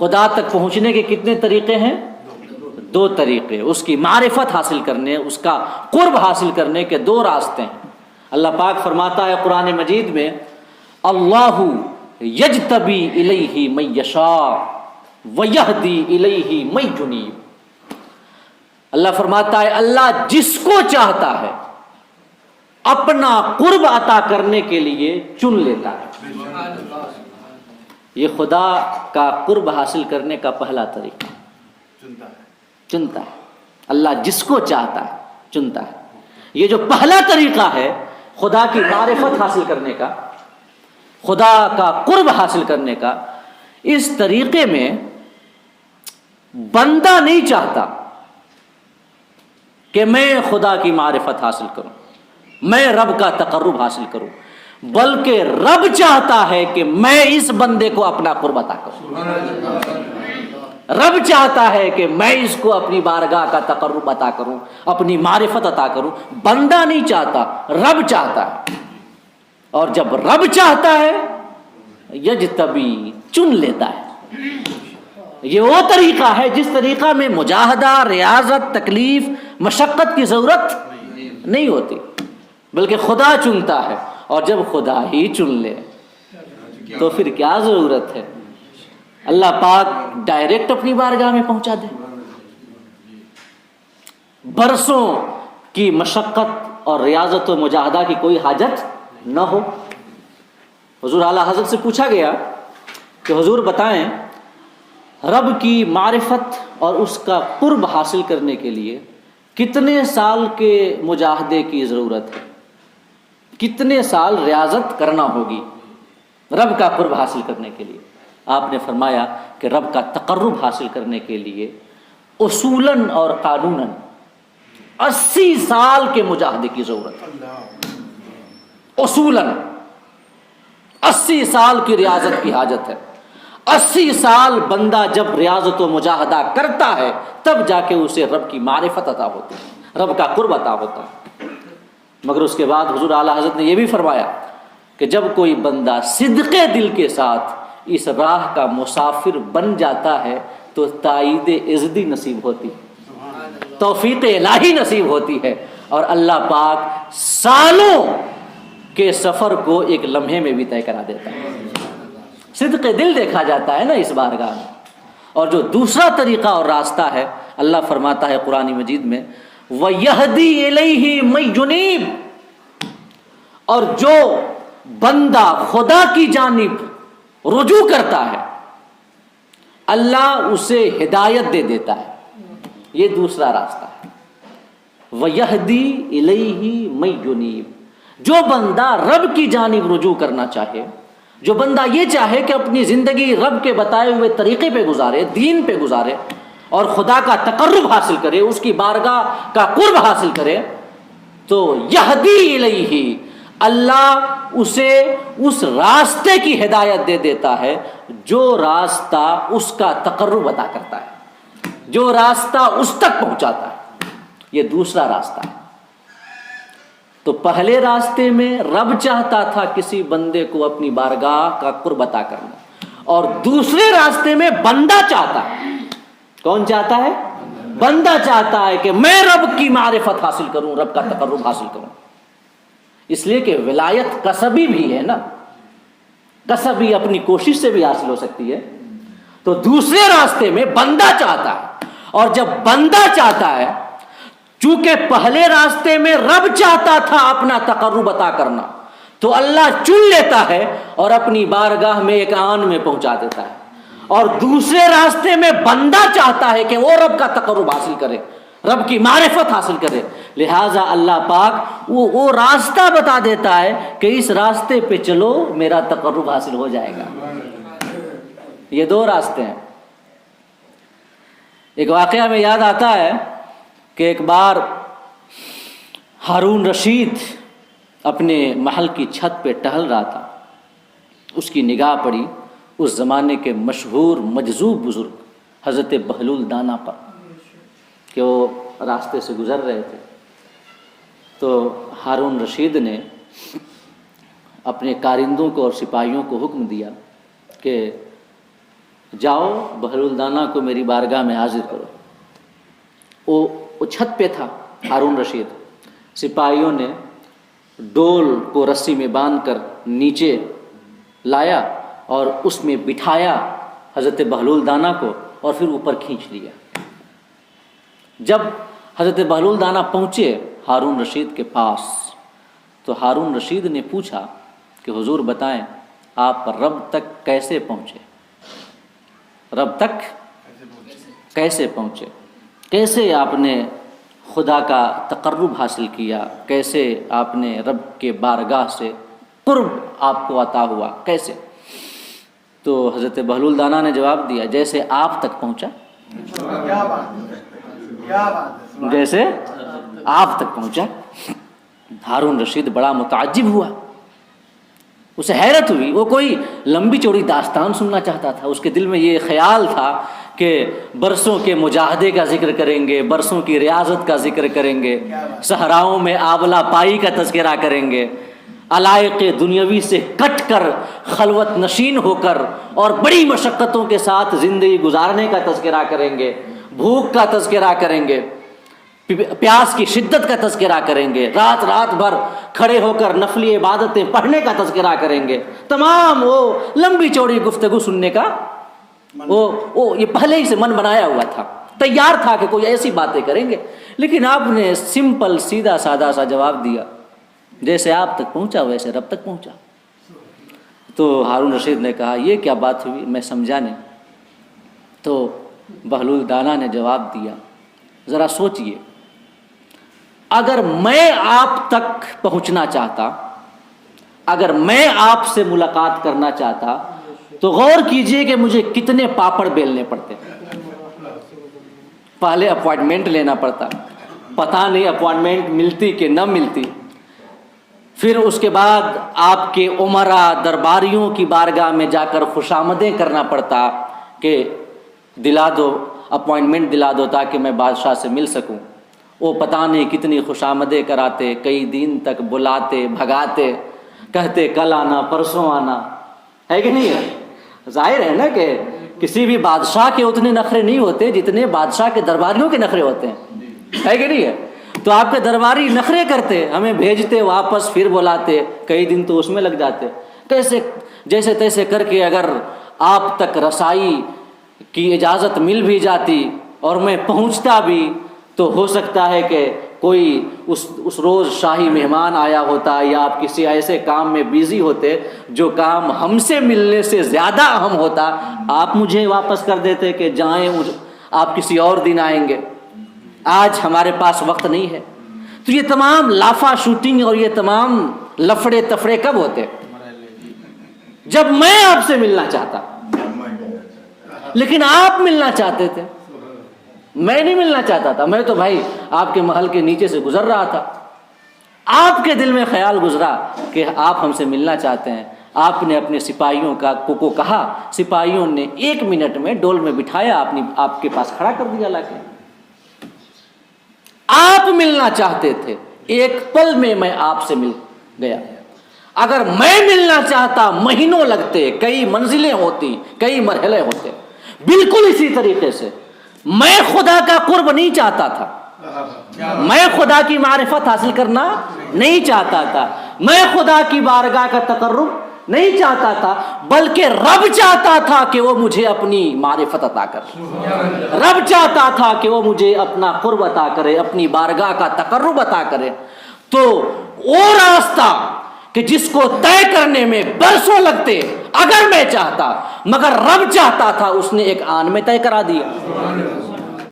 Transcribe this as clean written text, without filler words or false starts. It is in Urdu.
خدا تک پہنچنے کے کتنے طریقے ہیں؟ دو طریقے. اس کی معرفت حاصل کرنے، اس کا قرب حاصل کرنے کے دو راستے ہیں. اللہ پاک فرماتا ہے قرآن مجید میں، اللہ یجتبی الیہ من یشاء ویہدی الیہ من ینیب. اللہ فرماتا ہے اللہ جس کو چاہتا ہے اپنا قرب عطا کرنے کے لیے چن لیتا ہے. یہ خدا کا قرب حاصل کرنے کا پہلا طریقہ. چنتا ہے اللہ جس کو چاہتا ہے چنتا ہے. یہ جو پہلا طریقہ ہے خدا کی معرفت حاصل کرنے کا، خدا کا قرب حاصل کرنے کا، اس طریقے میں بندہ نہیں چاہتا کہ میں خدا کی معرفت حاصل کروں، میں رب کا تقرب حاصل کروں، بلکہ رب چاہتا ہے کہ میں اس بندے کو اپنا قرب عطا کروں. رب چاہتا ہے کہ میں اس کو اپنی بارگاہ کا تقرب عطا کروں، اپنی معرفت عطا کروں. بندہ نہیں چاہتا، رب چاہتا ہے. اور جب رب چاہتا ہے یجتبی، چن لیتا ہے. یہ وہ طریقہ ہے جس طریقہ میں مجاہدہ، ریاضت، تکلیف، مشقت کی ضرورت نہیں ہوتی، بلکہ خدا چنتا ہے. اور جب خدا ہی چن لے تو پھر کیا ضرورت ہے اللہ پاک ڈائریکٹ اپنی بارگاہ میں پہنچا دے. برسوں کی مشقت اور ریاضت و مجاہدہ کی کوئی حاجت نہ ہو. حضور اعلیٰ حضرت سے پوچھا گیا کہ حضور بتائیں رب کی معرفت اور اس کا قرب حاصل کرنے کے لیے کتنے سال کے مجاہدے کی ضرورت ہے، کتنے سال ریاضت کرنا ہوگی رب کا قرب حاصل کرنے کے لیے؟ آپ نے فرمایا کہ رب کا تقرب حاصل کرنے کے لیے اصولاً اور قانوناً 80 سال کے مجاہدے کی ضرورت ہے. اصولاً 80 سال کی ریاضت کی حاجت ہے. 80 سال بندہ جب ریاضت و مجاہدہ کرتا ہے تب جا کے اسے رب کی معرفت عطا ہوتی ہے، رب کا قرب عطا ہوتا ہے. مگر اس کے بعد حضور اعلیٰ حضرت نے یہ بھی فرمایا کہ جب کوئی بندہ صدق دل کے ساتھ اس راہ کا مسافر بن جاتا ہے تو تائید عزدی نصیب ہوتی ہے، توفیق الہی نصیب ہوتی ہے، اور اللہ پاک سالوں کے سفر کو ایک لمحے میں بھی طے کرا دیتا ہے. صدق دل دیکھا جاتا ہے نا اس بارگاہ میں. اور جو دوسرا طریقہ اور راستہ ہے اللہ فرماتا ہے قرآن مجید میں وَيَهْدِي إِلَيْهِ مَن يُنِيبُ، اور جو بندہ خدا کی جانب رجوع کرتا ہے اللہ اسے ہدایت دے دیتا ہے. یہ دوسرا راستہ ہے. وَيَهْدِي إِلَيْهِ مَن يُنِيبُ، جو بندہ رب کی جانب رجوع کرنا چاہے، جو بندہ یہ چاہے کہ اپنی زندگی رب کے بتائے ہوئے طریقے پہ گزارے، دین پہ گزارے، اور خدا کا تقرب حاصل کرے، اس کی بارگاہ کا قرب حاصل کرے، تو یہدی الیہ، اللہ اسے اس راستے کی ہدایت دے دیتا ہے جو راستہ اس کا تقرب عطا کرتا ہے، جو راستہ اس تک پہنچاتا ہے. یہ دوسرا راستہ ہے. تو پہلے راستے میں رب چاہتا تھا کسی بندے کو اپنی بارگاہ کا قرب عطا کرنا، اور دوسرے راستے میں بندہ چاہتا ہے. کون چاہتا ہے؟ بندہ چاہتا ہے کہ میں رب کی معرفت حاصل کروں، رب کا تقرب حاصل کروں. اس لیے کہ ولایت کسبی بھی ہے نا، کسبی اپنی کوشش سے بھی حاصل ہو سکتی ہے. تو دوسرے راستے میں بندہ چاہتا ہے، اور جب بندہ چاہتا ہے، چونکہ پہلے راستے میں رب چاہتا تھا اپنا تقرب عطا کرنا، تو اللہ چن لیتا ہے اور اپنی بارگاہ میں ایک آن میں پہنچا دیتا ہے. اور دوسرے راستے میں بندہ چاہتا ہے کہ وہ رب کا تقرب حاصل کرے، رب کی معرفت حاصل کرے، لہٰذا اللہ پاک وہ راستہ بتا دیتا ہے کہ اس راستے پہ چلو میرا تقرب حاصل ہو جائے گا. یہ دو راستے ہیں. ایک واقعہ میں یاد آتا ہے کہ ایک بار ہارون رشید اپنے محل کی چھت پہ ٹہل رہا تھا. اس کی نگاہ پڑی اس زمانے کے مشہور مجذوب بزرگ حضرت بہلول دانا پر، کہ وہ راستے سے گزر رہے تھے. تو ہارون رشید نے اپنے کارندوں کو اور سپاہیوں کو حکم دیا کہ جاؤ بہلول دانا کو میری بارگاہ میں حاضر کرو. وہ چھت پہ تھا ہارون رشید. سپاہیوں نے ڈول کو رسی میں باندھ کر نیچے لایا اور اس میں بٹھایا حضرت بہلول دانا کو اور پھر اوپر کھینچ لیا. جب حضرت بہلول دانا پہنچے ہارون رشید کے پاس تو ہارون رشید نے پوچھا کہ حضور بتائیں آپ رب تک کیسے پہنچے؟ رب تک کیسے پہنچے؟ کیسے آپ نے خدا کا تقرب حاصل کیا؟ کیسے آپ نے رب کے بارگاہ سے قرب آپ کو عطا ہوا؟ کیسے؟ تو حضرت بہلول دانا نے جواب دیا جیسے آپ تک پہنچا. جیسے آپ تک پہنچا. ہارون رشید بڑا متعجب ہوا، اسے حیرت ہوئی. وہ کوئی لمبی چوڑی داستان سننا چاہتا تھا. اس کے دل میں یہ خیال تھا کہ برسوں کے مجاہدے کا ذکر کریں گے، برسوں کی ریاضت کا ذکر کریں گے، صحراؤں میں آبلہ پائی کا تذکرہ کریں گے، علائق دنیاوی سے کٹ کر خلوت نشین ہو کر اور بڑی مشقتوں کے ساتھ زندگی گزارنے کا تذکرہ کریں گے، بھوک کا تذکرہ کریں گے، پیاس کی شدت کا تذکرہ کریں گے، رات بھر کھڑے ہو کر نفلی عبادتیں پڑھنے کا تذکرہ کریں گے. تمام وہ لمبی چوڑی گفتگو سننے کا وہ یہ پہلے ہی سے من بنایا ہوا تھا، تیار تھا کہ کوئی ایسی باتیں کریں گے. لیکن آپ نے سمپل سیدھا سادہ سا جواب دیا جیسے آپ تک پہنچا ویسے رب تک پہنچا. تو ہارون رشید نے کہا یہ کیا بات ہوئی، میں سمجھا نہیں. تو بہلول دانا نے جواب دیا ذرا سوچئے، اگر میں آپ تک پہنچنا چاہتا، اگر میں آپ سے ملاقات کرنا چاہتا تو غور کیجئے کہ مجھے کتنے پاپڑ بیلنے پڑتے. پہلے اپوائنٹمنٹ لینا پڑتا، پتہ نہیں اپوائنٹمنٹ ملتی کہ نہ ملتی. پھر اس کے بعد آپ کے امراء درباریوں کی بارگاہ میں جا کر خوشامدیں کرنا پڑتا کہ دلا دو اپوائنٹمنٹ دلا دو تاکہ میں بادشاہ سے مل سکوں. وہ پتہ نہیں کتنی خوشامدیں کراتے، کئی دن تک بلاتے بھگاتے، کہتے کل آنا پرسوں آنا، ہے کہ نہیں ہے؟ ظاہر ہے نا کہ کسی بھی بادشاہ کے اتنے نخرے نہیں ہوتے جتنے بادشاہ کے درباریوں کے نخرے ہوتے ہیں، ہے کہ نہیں ہے؟ تو آپ کے درباری نخرے کرتے، ہمیں بھیجتے واپس پھر بلاتے، کئی دن تو اس میں لگ جاتے. کیسے جیسے تیسے کر کے اگر آپ تک رسائی کی اجازت مل بھی جاتی اور میں پہنچتا بھی تو ہو سکتا ہے کہ کوئی اس روز شاہی مہمان آیا ہوتا یا آپ کسی ایسے کام میں بیزی ہوتے جو کام ہم سے ملنے سے زیادہ اہم ہوتا. آپ مجھے واپس کر دیتے کہ جائیں آپ کسی اور دن آئیں گے، آج ہمارے پاس وقت نہیں ہے. تو یہ تمام لافا شوٹنگ اور یہ تمام لفڑے تفڑے کب ہوتے؟ جب میں آپ سے ملنا چاہتا. لیکن آپ ملنا چاہتے تھے، میں نہیں ملنا چاہتا تھا. میں تو بھائی آپ کے محل کے نیچے سے گزر رہا تھا، آپ کے دل میں خیال گزرا کہ آپ ہم سے ملنا چاہتے ہیں. آپ نے اپنے سپاہیوں کو کہا، سپاہیوں نے 1 منٹ میں ڈول میں بٹھایا، آپ کے پاس کھڑا کر دیا لا کے. آپ ملنا چاہتے تھے، ایک پل میں آپ سے مل گیا. اگر میں ملنا چاہتا مہینوں لگتے، کئی منزلیں ہوتی، کئی مرحلے ہوتے. بالکل اسی طریقے سے میں خدا کا قرب نہیں چاہتا تھا، میں خدا کی معرفت حاصل کرنا نہیں چاہتا تھا، میں خدا کی بارگاہ کا تقرب نہیں چاہتا تھا، بلکہ رب چاہتا تھا کہ وہ مجھے اپنی معرفت عطا کرے. رب چاہتا تھا کہ وہ مجھے اپنا قرب عطا کرے، اپنی بارگاہ کا تقرب عطا کرے. تو وہ راستہ کہ جس کو طے کرنے میں برسوں لگتے اگر میں چاہتا، مگر رب چاہتا تھا، اس نے ایک آن میں طے کرا دیا.